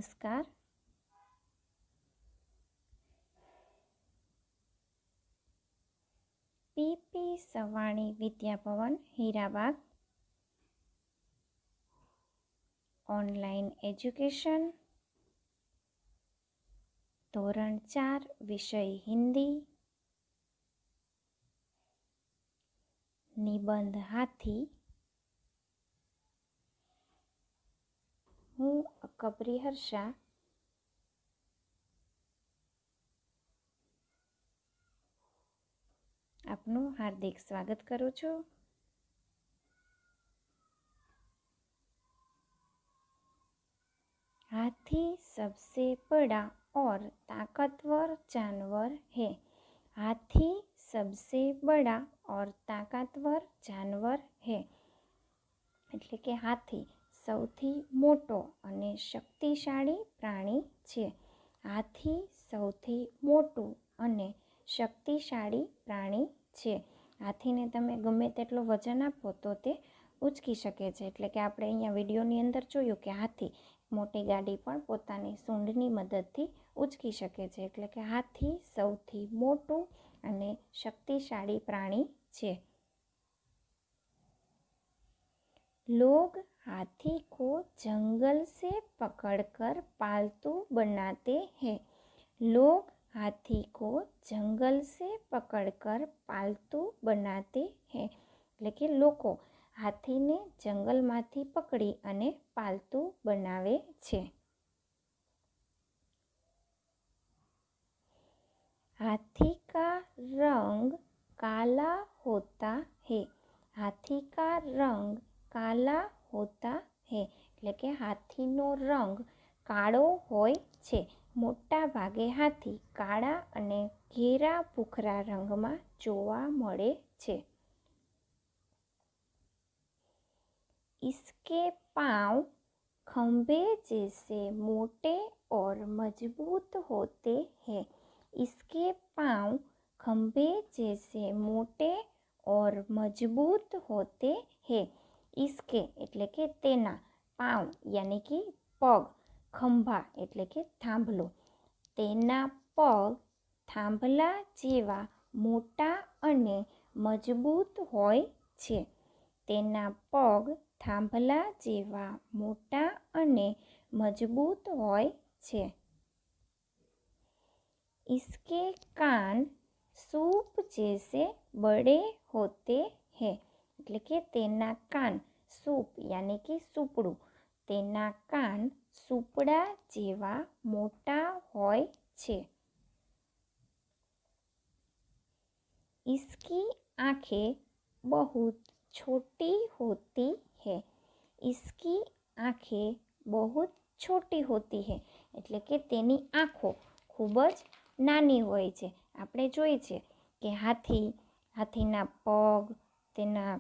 नमस्कार। PP Savani Vidyabhavan Hirabagh online education धोरण 4 विषय हिंदी निबंध हाथी। हूँ कबरी हर्षा आपनु हार्दिक स्वागत करूँ छूं। हाथी सबसे बड़ा और ताकतवर जानवर है। हाथी सबसे बड़ा और ताकतवर जानवर है એટલે કે હાથી સૌથી મોટો અને શક્તિશાળી પ્રાણી છે। હાથી સૌથી મોટું અને શક્તિશાળી પ્રાણી છે। હાથીને તમે ગમે તેટલો વજન આપો તો તે ઉચકી શકે છે। એટલે કે આપણે અહીંયા વિડીયોની અંદર જોયું કે હાથી મોટી ગાડી પણ પોતાની સૂંઢની મદદથી ઉચકી શકે છે। એટલે કે હાથી સૌથી મોટું અને શક્તિશાળી પ્રાણી છે। लोग हाथी को जंगल से पकड़कर पालतू बनाते हैं। लोग हाथी को जंगल से पकड़कर पालतू बनाते हैं એટલે કે લોકો હાથીને જંગલમાંથી પકડી અને પાલતુ બનાવે છે। हाथी का रंग काला होता है। हाथी का रंग काला होता है એટલે કે હાથીનો રંગ કાળો હોય છે। મોટા ભાગે હાથી કાળા અને ઘેરા ભૂખરા રંગમાં જોવા મળે છે। इसके पाँव खंभे जैसे मोटे और मजबूत होते हैं। इसके पाँव खंभे जैसे मोटे और मजबूत होते हैं। इसके એટલે કે તેના પાવ યાની કે પગ ખંભા એટલે કે થાંભલો તેના પગ થાંભલા જેવા મોટા અને મજબૂત હોય છે। તેના પગ થાંભલા જેવા મોટા અને મજબૂત હોય છે। इसके कान सूप जैसे बड़े होते हैं એટલે કે તેના કાન સૂપ યાની કે સૂપડું તેના કાન સૂપડા જેવા મોટા હોય છે। इसकी आँखें बहुत छोटी होती है। इसकी आँखें बहुत छोटी होती है એટલે કે તેની આંખો ખૂબ જ નાની હોય છે। આપણે જોઈએ છે કે હાથીના પગ તેના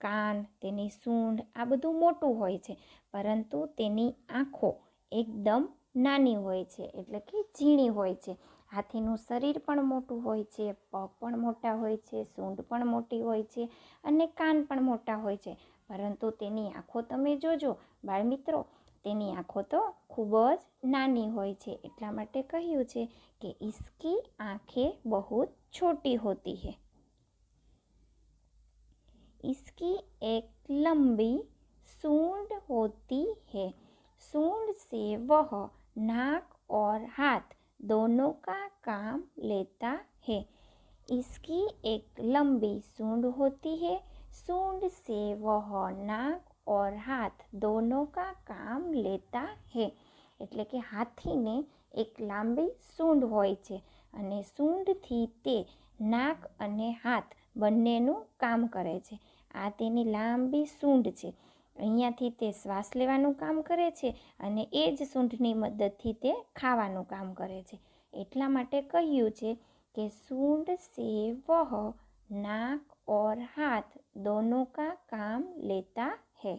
કાન તેની સૂંઢ આ બધું મોટું હોય છે પરંતુ તેની આંખો એકદમ નાની હોય છે એટલે કે ઝીણી હોય છે। હાથીનું શરીર પણ મોટું હોય છે, પગ પણ મોટા હોય છે, સૂંઢ પણ મોટી હોય છે અને કાન પણ મોટા હોય છે પરંતુ તેની આંખો તમે જોજો બાળમિત્રો તેની આંખો તો ખૂબ જ નાની હોય છે। એટલા માટે કહ્યું છે કે इसकी आँखें बहुत छोटी होती है। इसकी एक लंबी सूंड होती है। सूंड से वह नाक और हाथ दोनों का काम लेता है। इसकी एक लंबी सूंड होती है। सूंड से वह नाक और हाथ दोनों का काम लेता है એટલે કે હાથીને એક લાંબી સૂંઢ હોય છે અને સૂંઢથી તે નાક અને હાથ બંનેનું કામ કરે છે। આ તેની લાંબી સૂંઢ છે, અહીંયાથી તે શ્વાસ લેવાનું કામ કરે છે અને એ જ સૂંઢની મદદથી તે ખાવાનું કામ કરે છે। એટલા માટે કહ્યું છે કે सूंड से वह नाक और हाथ दोनों का काम लेता है।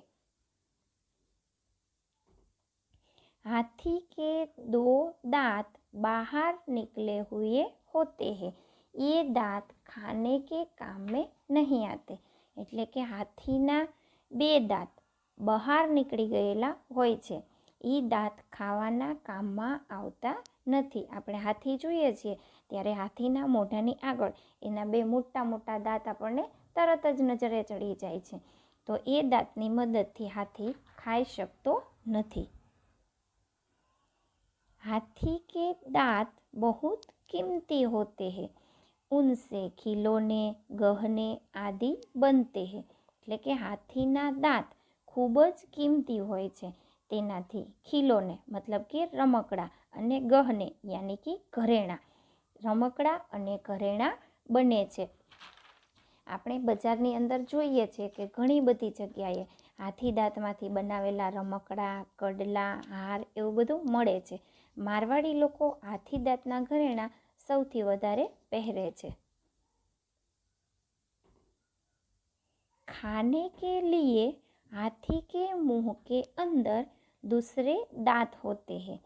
हाथी के 2 दांत बाहर निकले हुए होते हैं। ये दांत खाने के काम में नहीं आते એટલે કે હાથીના 2 દાંત બહાર નીકળી ગયેલા હોય છે એ દાંત ખાવાના કામમાં આવતા નથી. આપણે હાથી જોઈએ છીએ ત્યારે હાથીના મોઢાની આગળ એના બે મોટા મોટા દાંત આપણને તરત જ નજરે ચડી જાય છે. તો એ દાંતની મદદથી હાથી ખાઈ શકતો નથી. हाथी के दांत बहुत कीमती होते हैं, उनसे खिलौने गहने आदि बनते हैं. એટલે કે હાથીના દાંત ખૂબ જ કિંમતી હોય છે. તેનાથી ખિલોને મતલબ કે રમકડા અને ગહને યાની કે ઘરેણાં, રમકડા અને ઘરેણાં બને છે. આપણે બજારની અંદર જોઈએ છીએ કે ઘણી બધી જગ્યાએ હાથી દાંતમાંથી બનાવેલા રમકડા, કડલા, હાર એવું બધું મળે છે. મારવાડી લોકો હાથી દાંતના ઘરેણાં સૌથી વધારે પહેરે છે. खाने के लिए हाथी के मुंह के अंदर दूसरे दांत होते हैं.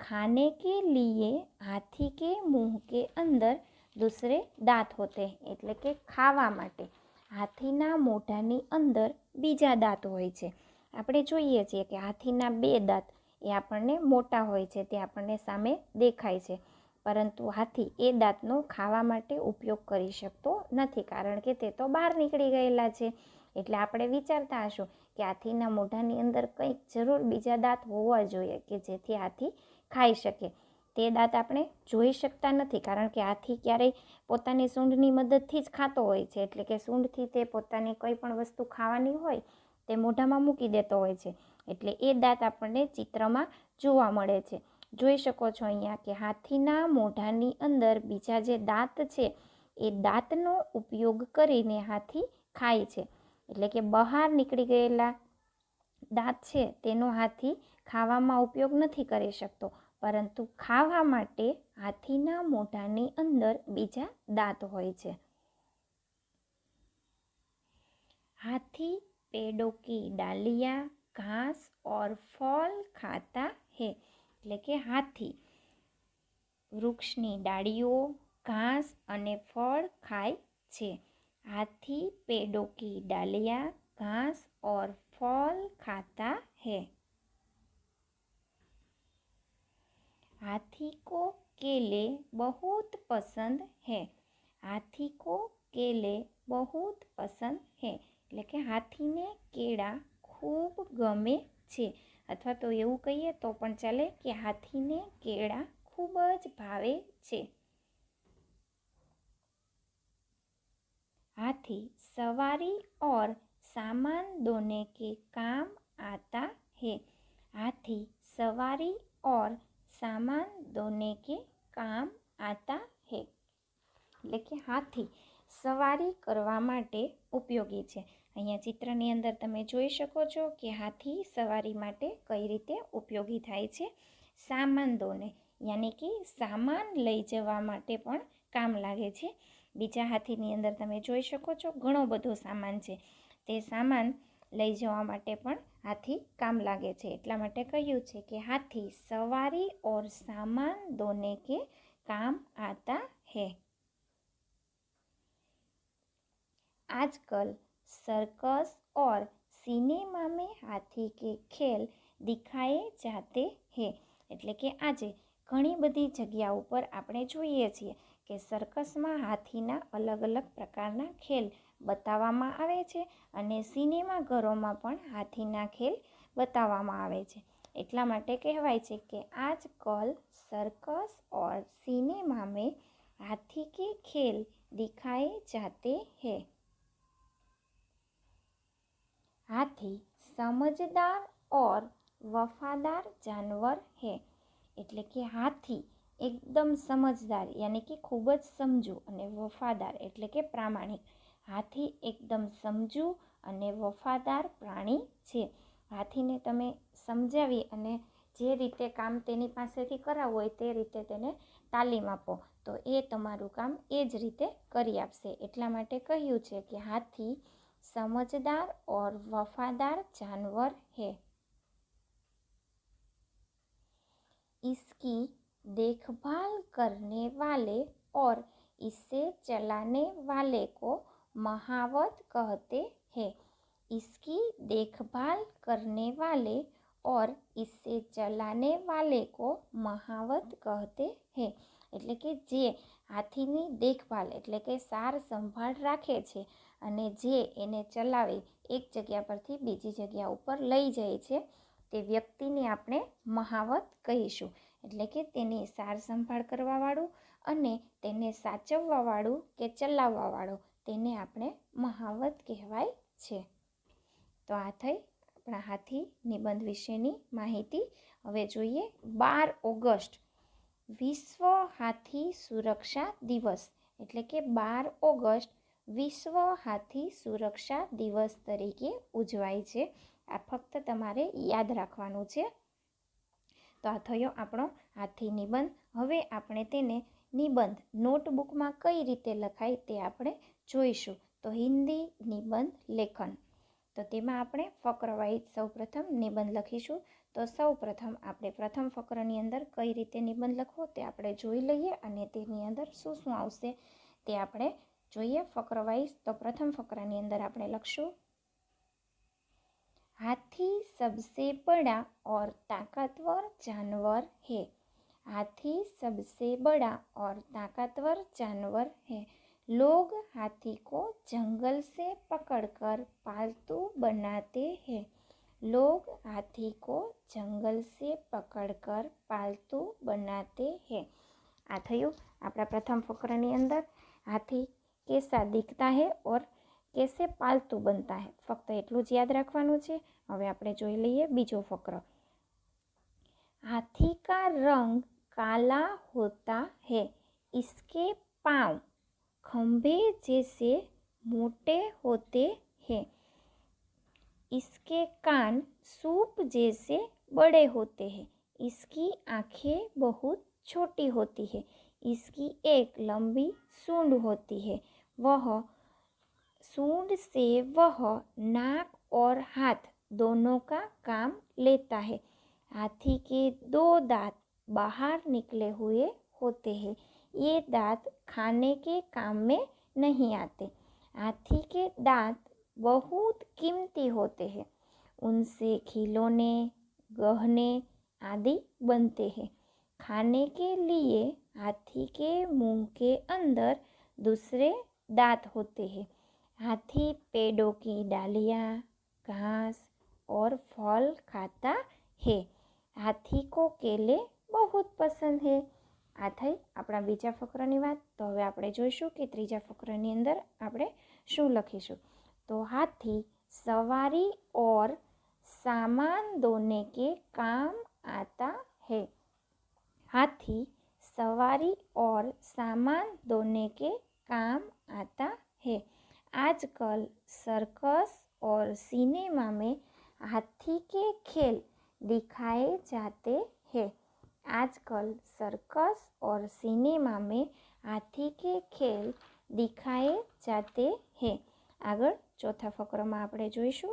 खाने के लिए हाथी के मुंह के अंदर दूसरे दांत होते हैं. એટલે કે ખાવા માટે હાથીના મોઢાની અંદર બીજા દાંત હોય છે. આપણે જોઈએ છીએ કે હાથીના બે દાંત એ આપણને મોટા હોય છે, તે આપણને સામે દેખાય છે, પરંતુ હાથી એ દાંતનો ખાવા માટે ઉપયોગ કરી શકતો નથી, કારણ કે તે તો બહાર નીકળી ગયેલા છે. એટલે આપણે વિચારતા હશું કે હાથીના મોઢાની અંદર કંઈક જરૂર બીજા દાંત હોવા જોઈએ કે જેથી હાથી ખાઈ શકે. તે દાંત આપણે જોઈ શકતા નથી, કારણ કે હાથી ક્યારેય પોતાની સૂંઢની મદદથી જ ખાતો હોય છે. એટલે કે સૂંઢથી તે પોતાની કંઈ પણ વસ્તુ ખાવાની હોય તે મોઢામાં મૂકી દેતો હોય છે. એટલે એ દાંત આપણને ચિત્રમાં જોવા મળે છે. જોઈ શકો છો અહીંયા કે હાથીના મોઢાની અંદર બીજા જે દાંત છે એ દાંતનો ઉપયોગ કરીને હાથી ખાય છે. એટલે કે બહાર નીકળી ગયેલા દાંત છે તેનો હાથી ખાવામાં ઉપયોગ નથી કરી શકતો, પરંતુ ખાવા માટે હાથીના મોઢાની અંદર બીજા દાંત હોય છે. हाथी पेड़ों की डालियाँ घास और फल खाता है. એટલે કે હાથી વૃક્ષની ડાળીઓ, ઘાસ અને ફળ ખાય છે. हाथी पेड़ों की डालियाँ घास और फल खाता है. हाथी को केले बहुत पसंद है. हाथी को केले बहुत पसंद है. એટલે કે હાથીને કેળા ખૂબ ગમે છે, અથવા તો એવું કહીએ તો પણ ચાલે કે હાથીને કેળા ખૂબ જ ભાવે છે. हाथी सवारी और सामान ढोने के काम आता है. हाथी सवारी और सामान ढोने के काम आता है. એટલે કે હાથી સવારી કરવા માટે ઉપયોગી છે. અહીંયા ચિત્રની અંદર તમે જોઈ શકો છો કે હાથી સવારી માટે કઈ રીતે ઉપયોગી થાય છે. સામાન દોને યાની કે સામાન લઈ જવા માટે પણ કામ લાગે છે. બીજા હાથીની અંદર તમે જોઈ શકો છો ઘણો બધો સામાન છે, તે સામાન લઈ જવા માટે પણ હાથી કામ લાગે છે. એટલા માટે કહ્યું છે કે હાથી સવારી ઓર સામાન દોને કે કામ આતા है. आजकल सर्कस और सिनेमा में हाथी के खेल दिखाए जाते हैं. એટલે કે આજે ઘણી બધી જગ્યા ઉપર આપણે જોઈએ છીએ કે સર્કસમાં હાથીના અલગ અલગ પ્રકારના ખેલ બતાવવામાં આવે છે અને સિનેમા ઘરોમાં પણ હાથીના ખેલ બતાવવામાં આવે છે. એટલા માટે કહેવાય છે કે આજકલ सर्कस और सिनेमा में हाथी के खेल दिखाए जाते हैं. हाथी समझदार और वफादार जानवर है. એટલે કે હાથી એકદમ સમજદાર યાની કે ખૂબ જ સમજુ અને વફાદાર એટલે કે પ્રામાણિક. હાથી એકદમ સમજુ અને વફાદાર પ્રાણી છે. હાથીને તમે સમજાવી અને જે રીતે કામ તેની પાસેથી કરાવવું હોય તે રીતે તેને તાલીમ આપો તો એ તમારું કામ એ જ રીતે કરી આપશે. એટલા માટે કહ્યું છે કે હાથી समझदार और वफादार जानवर है. इसकी देखभाल करने वाले और इसे चलाने वाले को महावत कहते हैं. इसकी देखभाल करने वाले और इससे चलाने वाले को महावत कहते हैं। એટલે કે જે હાથીની દેખભાળ એટલે કે સાર સંભાળ રાખે છે અને જે એને ચલાવે એક જગ્યા પરથી બીજી જગ્યા ઉપર લઈ જાય છે તે વ્યક્તિને આપણે મહાવત કહીશું। એટલે કે તેની સાર સંભાળ કરવાવાળું અને તેને સાચવવાવાળું કે ચલાવવાવાળું તેને આપણે મહાવત કહેવાય છે। તો આ થઈ આપણા હાથી નિબંધ વિશેની માહિતી। હવે જોઈએ 12 ઓગસ્ટ વિશ્વ હાથી સુરક્ષા દિવસ એટલે કે 12 ઓગસ્ટ વિશ્વ હાથી સુરક્ષા દિવસ તરીકે ઉજવાય છે। આ ફક્ત તમારે યાદ રાખવાનું છે। તો આ થયો આપણો હાથી નિબંધ। હવે આપણે તેને નિબંધ નોટબુકમાં કઈ રીતે લખાય તે આપણે જોઈશું। તો હિન્દી નિબંધ લેખન, તો તેમાં આપણે ફકર વાઇઝ સૌપ્રથમ નિબંધ લખીશું। તો સૌપ્રથમ આપણે પ્રથમ ફકરની અંદર કઈ રીતે નિબંધ લખવો તે આપણે જોઈ લઈએ અને તેની અંદર શું શું આવશે તે આપણે જોઈએ ફકર વાઇઝ। તો પ્રથમ ફકરાની અંદર આપણે લખશું, हाथी सबसे बड़ा और ताकतवर जानवर है। हाथी सबसे बड़ा और ताकतवर जानवर है। लोग हाथी को जंगल से पकड़कर पालतू बनाते हैं। लोग हाथी को जंगल से पकड़कर पालतू बनाते हैं। आ थयुं आपणा प्रथम फकरानी अंदर हाथी कैसा दिखता है और कैसे पालतू बनता है, फक्त एटलुं ज याद राखवानुं छे। हवे आपणे जोई लईए बीजो फकरो। हाथी का रंग काला होता है। इसके पाँव खंभे जैसे मोटे होते हैं। इसके कान सूप जैसे बड़े होते हैं। इसकी आँखें बहुत छोटी होती है। इसकी एक लंबी सूंड होती है। वह सूंड से वह नाक और हाथ दोनों का काम लेता है। हाथी के 2 दांत बाहर निकले हुए होते हैं। ये दांत खाने के काम में नहीं आते। हाथी के दांत बहुत कीमती होते हैं। उनसे खिलौने, गहने आदि बनते हैं। खाने के लिए हाथी के मुंह के अंदर दूसरे दांत होते हैं। हाथी पेड़ों की डालियाँ, घास और फल खाता है। हाथी को केले बहुत पसंद है। आ थई आपणा बीजा फकरानी वात। तो हवे आपणे जोईशुं कि त्रीजा फकरानी अंदर आपणे शुं लखीशुं। तो हाथी सवारी और सामान ढोने के काम आता है। हाथी सवारी और सामान ढोने के काम आता है। आजकल सर्कस और सिनेमा में हाथी के खेल दिखाए जाते हैं। आजकल सर्कस और सिनेमा में हाथी के खेल दिखाए जाते हैं। आगळ चौथा फकरामां आपणे जोईशुं,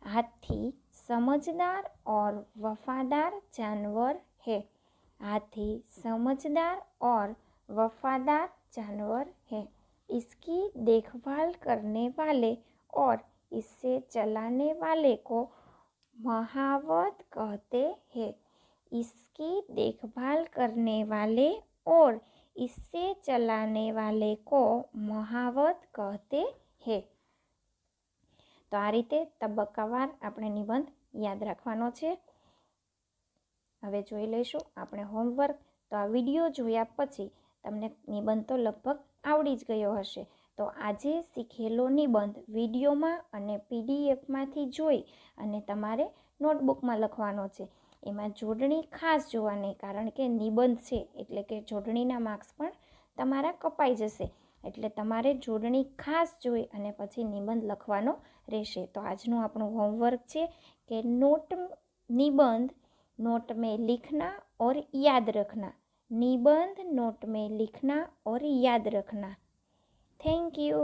हाथी समझदार और वफादार जानवर है। हाथी समझदार और वफादार जानवर है। इसकी देखभाल करने वाले और इससे चलाने वाले को महावत कहते हैं। इसकी देखभाल करने वाले और इससे चलाने वाले को महावत कहते हैं। तो आ रीते तबक्कावार आपणे निबंध याद राखवानो छे। हवे जोई लईशुं आपणे होमवर्क। तो आ विडियो जोया पछी तमने निबंध तो लगभग आवड़ी ज गयो हशे। तो आजे सीखेलो निबंध विडियो में अने पीडीएफ मांथी जोई अने तमारे नोटबुक में लखवानो छे। एमां जोडणी खास जोवानी, कारण के निबंध छे एटले के जोडणीना मार्क्स पण तमारा कपाई जशे। एटले तमारे जोडणी खास जोई अने पछी निबंध लखवानो रहेशे। तो आजनुं आपणुं होमवर्क छे के निबंध नोट में लिखना और याद रखना। निबंध नोट में लिखना और याद रखना। Thank you.